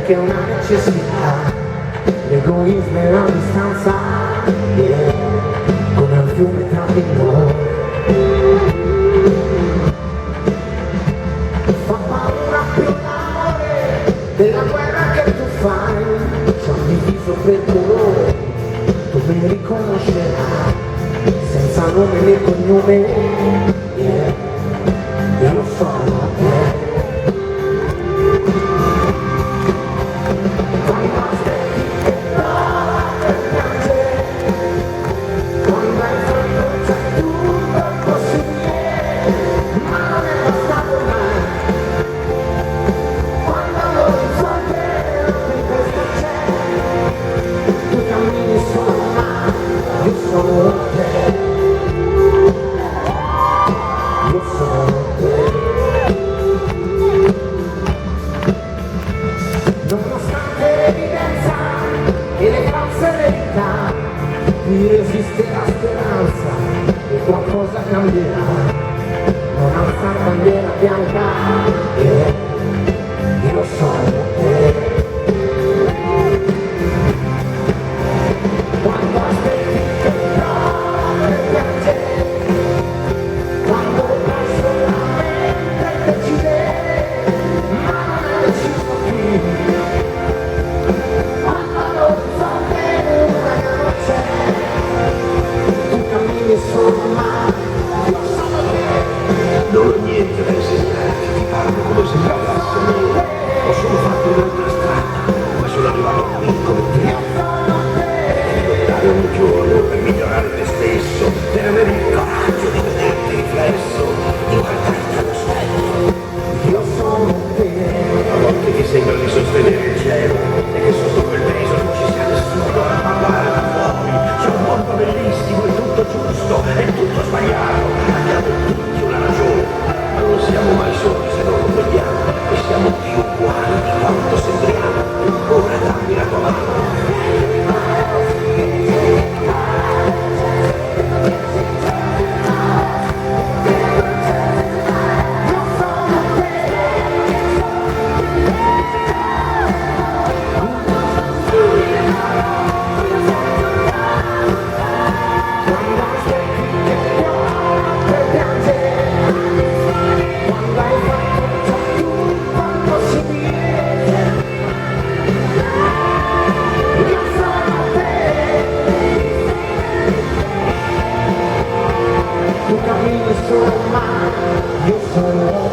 perché è una necessità, l'egoismo è la distanza, yeah, come un fiume tra di noi. Fa paura più l'amore della guerra che tu fai, ci hanno diviso per colore, tu mi riconoscerai, senza nome né cognome, yeah, io lo so, yeah. Nonostante l'evidenza e le false verità, qui resiste la speranza e qualcosa cambierà. Non alzare bandiera bianca, io lo so, quando aspetti che prova e piange, quando vai solamente decidere, ma non è deciso qui. Non ho niente da insegnarti, ti parlo come se parlassi a me. Ho solo fatto un'altra strada, ma sono arrivato qui come te. Devi lottare ogni giorno per migliorare te stesso, per avere il coraggio di vederti riflesso, di guardarti allo specchio. Io sono te. A volte ti sembra di sostenere il cielo e che sotto quel viso non ci sia nessuno a parlare da fuori. C'è un mondo bellissimo, è tutto giusto, è tutto sbagliato. Abbiamo tutti una ragione, ma non siamo mai soli se non lo vogliamo e siamo più uguali di quanto sembriamo. Ora dammi la tua mano. Tu cammini solo ma io sono